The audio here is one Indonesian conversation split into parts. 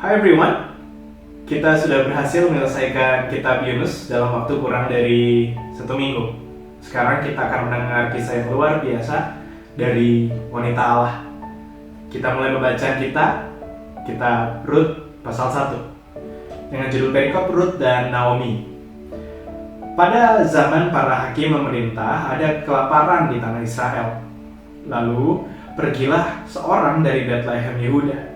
Hai everyone, kita sudah berhasil menyelesaikan kitab Yunus dalam waktu kurang dari 1 minggu. Sekarang kita akan mendengar kisah yang luar biasa dari wanita Allah. Kita mulai membacaan kitab Rut pasal 1 dengan judul perikop Rut dan Naomi. Pada zaman para hakim memerintah, ada kelaparan di tanah Israel. Lalu pergilah seorang dari Betlehem Yehuda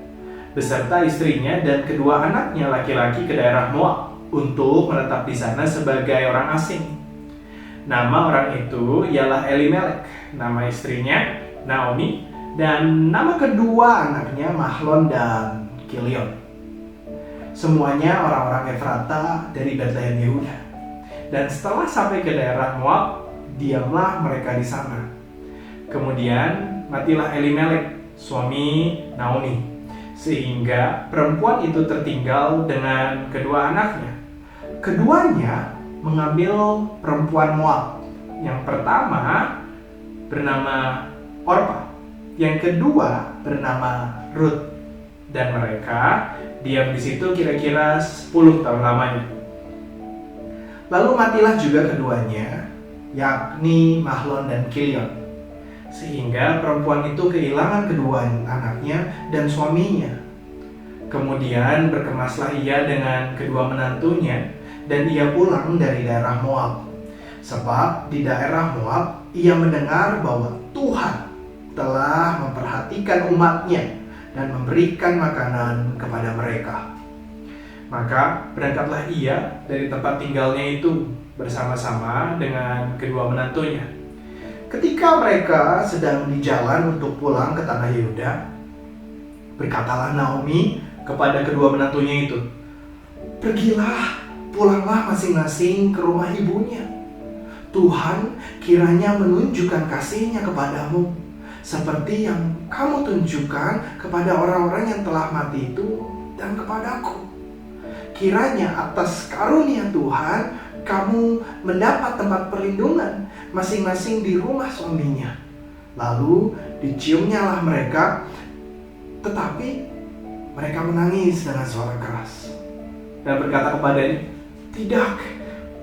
beserta istrinya dan kedua anaknya laki-laki ke daerah Moab untuk menetap di sana sebagai orang asing. Nama orang itu ialah Elimelek, nama istrinya Naomi, dan nama kedua anaknya Mahlon dan Kilion. Semuanya orang-orang Efrata dari Betlehem Yehuda. Dan setelah sampai ke daerah Moab, diamlah mereka di sana. Kemudian matilah Elimelek, suami Naomi, sehingga perempuan itu tertinggal dengan kedua anaknya. Keduanya mengambil perempuan Moab. Yang pertama bernama Orpa, yang kedua bernama Rut, dan mereka diam di situ kira-kira 10 tahun lamanya. Lalu matilah juga keduanya, yakni Mahlon dan Kilion, sehingga perempuan itu kehilangan kedua anaknya dan suaminya. Kemudian berkemaslah ia dengan kedua menantunya, dan ia pulang dari daerah Moab. Sebab di daerah Moab ia mendengar bahwa Tuhan telah memperhatikan umatnya dan memberikan makanan kepada mereka. Maka berangkatlah ia dari tempat tinggalnya itu bersama-sama dengan kedua menantunya. Ketika mereka sedang di jalan untuk pulang ke tanah Yehuda, berkatalah Naomi kepada kedua menantunya itu, "Pergilah, pulanglah masing-masing ke rumah ibunya. Tuhan kiranya menunjukkan kasih-Nya kepadamu, seperti yang kamu tunjukkan kepada orang-orang yang telah mati itu dan kepadaku. Kiranya atas karunia Tuhan kamu mendapat tempat perlindungan masing-masing di rumah suaminya." Lalu diciumnyalah mereka, tetapi mereka menangis dengan suara keras dan berkata kepadanya, "Tidak,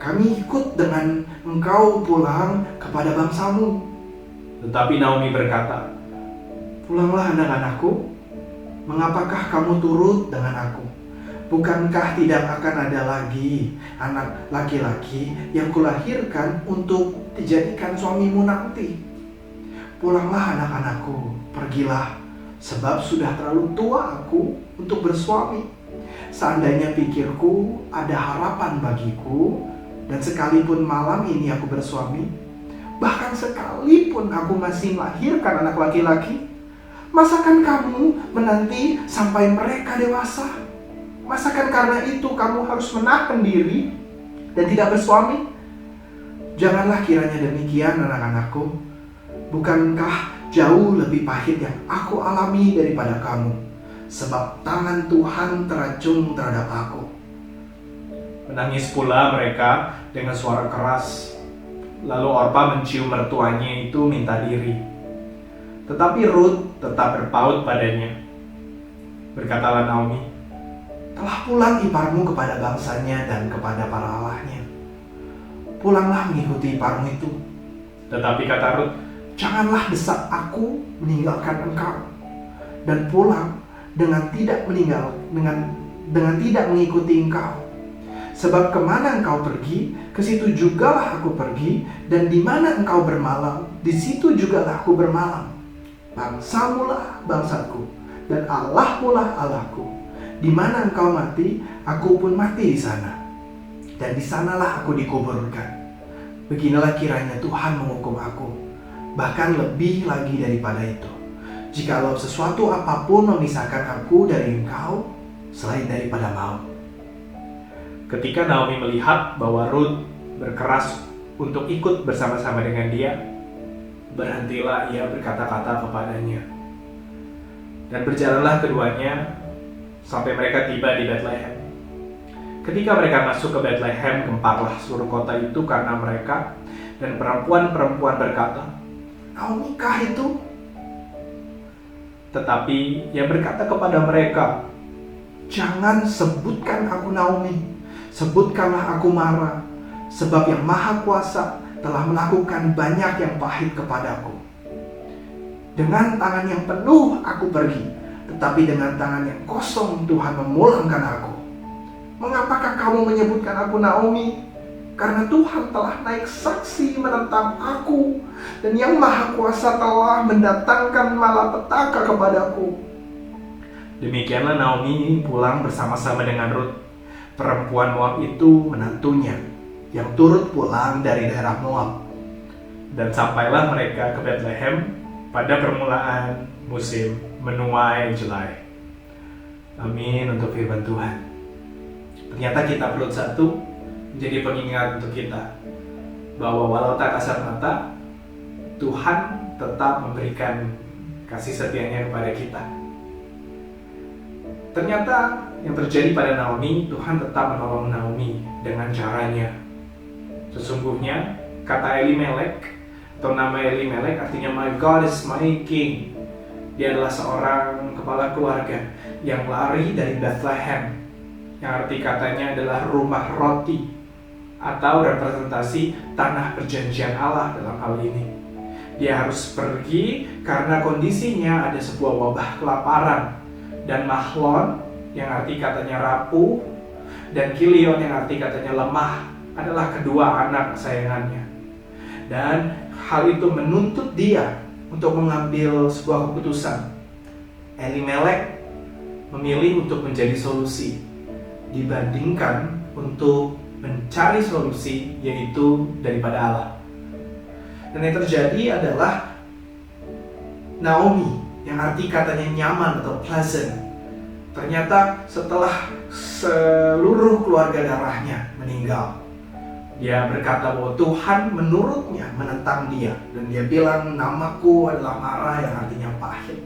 kami ikut dengan engkau pulang kepada bangsamu." Tetapi Naomi berkata, "Pulanglah anak-anakku, mengapakah kamu turut dengan aku? Bukankah tidak akan ada lagi anak laki-laki yang kulahirkan untuk dijadikan suamimu nanti? Pulanglah anak-anakku, pergilah, sebab sudah terlalu tua aku untuk bersuami. Seandainya pikirku ada harapan bagiku, dan sekalipun malam ini aku bersuami, bahkan sekalipun aku masih melahirkan anak laki-laki, masakan kamu menanti sampai mereka dewasa? Masakan karena itu kamu harus menahan diri dan tidak bersuami? Janganlah kiranya demikian, anak-anakku. Bukankah jauh lebih pahit yang aku alami daripada kamu? Sebab tangan Tuhan teracung terhadap aku." Menangis pula mereka dengan suara keras. Lalu Orpa mencium mertuanya itu minta diri. Tetapi Rut tetap berpaut padanya. Berkatalah Naomi, "Telah pulang iparmu kepada bangsanya dan kepada para allahnya. Pulanglah mengikuti iparmu itu." Tetapi kata Rut, "Janganlah desak aku meninggalkan engkau dan pulang dengan tidak mengikuti engkau. Sebab kemana engkau pergi, ke situ jugalah aku pergi, dan di mana engkau bermalam, di situ jugalah aku bermalam. Bangsamulah bangsaku, dan Allahmulah Allahku. Di mana engkau mati, aku pun mati di sana, dan di sanalah aku dikuburkan. Beginilah kiranya Tuhan menghukum aku, bahkan lebih lagi daripada itu, jikalau sesuatu apapun memisahkan aku dari engkau selain daripada maut." Ketika Naomi melihat bahwa Rut berkeras untuk ikut bersama-sama dengan dia, berhentilah ia berkata-kata kepadanya. Dan berjalanlah keduanya sampai mereka tiba di Betlehem. Ketika mereka masuk ke Betlehem, gemparlah seluruh kota itu karena mereka, dan perempuan-perempuan berkata, "Naomi kah itu?" Tetapi ia berkata kepada mereka, Jangan sebutkan aku Naomi, sebutkanlah aku Mara, sebab yang Maha Kuasa telah melakukan banyak yang pahit kepadaku. Dengan tangan yang penuh aku pergi, tetapi dengan tangan yang kosong Tuhan memulangkan aku. Mengapakah kamu menyebutkan aku Naomi? Karena Tuhan telah naik saksi menentang aku, dan yang Maha Kuasa telah mendatangkan malapetaka kepadaku. Demikianlah Naomi pulang bersama-sama dengan Rut, perempuan Moab itu menantunya, yang turut pulang dari daerah Moab. Dan sampailah mereka ke Bethlehem pada permulaan musim menuai jelai. Amin untuk firman Tuhan. Ternyata kitab Rut 1 menjadi pengingat untuk kita bahwa walau tak kasat mata, Tuhan tetap memberikan kasih setianya kepada kita. Ternyata yang terjadi pada Naomi, Tuhan tetap menolong Naomi dengan caranya. Sesungguhnya kata Elimelek atau nama Elimelek artinya my God is my king. Dia adalah seorang kepala keluarga yang lari dari Bethlehem, yang arti katanya adalah rumah roti atau representasi tanah perjanjian Allah dalam hal ini. Dia harus pergi karena kondisinya ada sebuah wabah kelaparan, dan Mahlon yang arti katanya rapuh dan Kilion yang arti katanya lemah adalah kedua anak kesayangannya. Dan hal itu menuntut dia untuk mengambil sebuah keputusan. Elimelek memilih untuk menjadi solusi dibandingkan untuk mencari solusi, yaitu daripada Allah. Dan yang terjadi adalah Naomi yang arti katanya nyaman atau pleasant, ternyata setelah seluruh keluarga darahnya meninggal, dia berkata bahwa Tuhan menurutnya menentang dia, dan dia bilang namaku adalah Mara yang artinya pahit.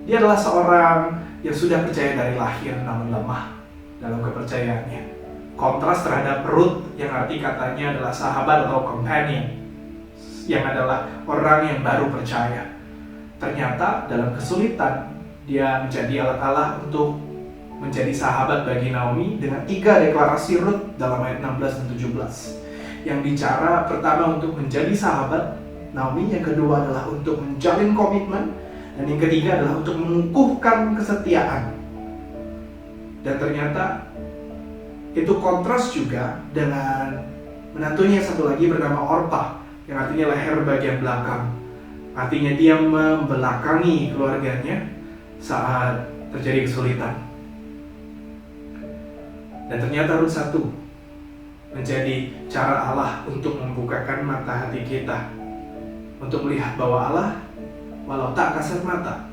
Dia adalah seorang yang sudah percaya dari lahir namun lemah dalam kepercayaannya. Kontras terhadap Rut yang arti katanya adalah sahabat atau companion, yang adalah orang yang baru percaya. Ternyata dalam kesulitan dia menjadi alat Allah untuk menjadi sahabat bagi Naomi dengan 3 deklarasi Rut dalam ayat 16 dan 17. Yang bicara pertama untuk menjadi sahabat Naomi, yang kedua adalah untuk menjalin komitmen, dan yang ketiga adalah untuk mengukuhkan kesetiaan. Dan ternyata itu kontras juga dengan menantunya yang satu lagi bernama Orpah, yang artinya leher bagian belakang. Artinya dia membelakangi keluarganya saat terjadi kesulitan. Dan ternyata Rut 1 menjadi cara Allah untuk membukakan mata hati kita, untuk melihat bahwa Allah walau tak kasat mata,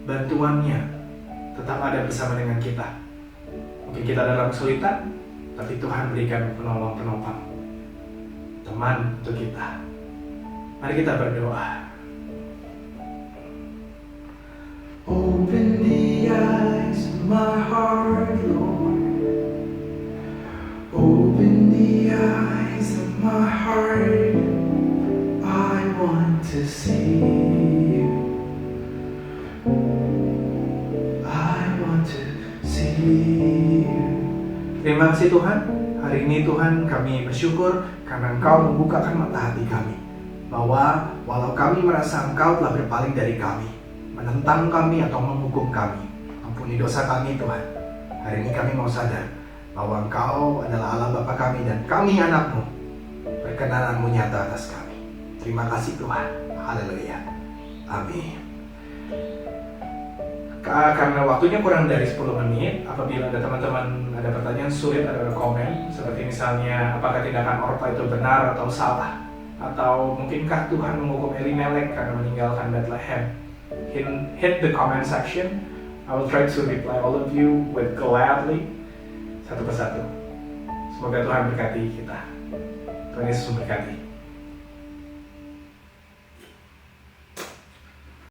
bantuannya tetap ada bersama dengan kita. Mungkin kita dalam kesulitan, tapi Tuhan berikan penolong-penopang, teman untuk kita. Mari kita berdoa. Open the eyes of my heart, Lord. Open the eyes of my heart. I want to see you. I want to see you. Terima kasih Tuhan. Hari ini Tuhan kami bersyukur karena Engkau membukakan mata hati kami, bahwa walau kami merasa Engkau telah berpaling dari kami, menentang kami atau menghukum kami, ampuni dosa kami Tuhan. Hari ini kami mau sadar bahwa Engkau adalah Allah Bapa kami dan kami anak-Mu. Perkenanan-Mu nyata atas kami. Terima kasih Tuhan. Haleluya. Amin. Karena waktunya kurang dari 10 menit, apabila ada teman-teman ada pertanyaan sulit, ada komen seperti misalnya apakah tindakan Orpah itu benar atau salah, atau mungkinkah Tuhan menghukum Elimelek karena meninggalkan Bethlehem, hit the comment section. I will try to reply all of you with gladly, satu persatu. Semoga Tuhan berkati kita. Tuhan Yesus memberkati.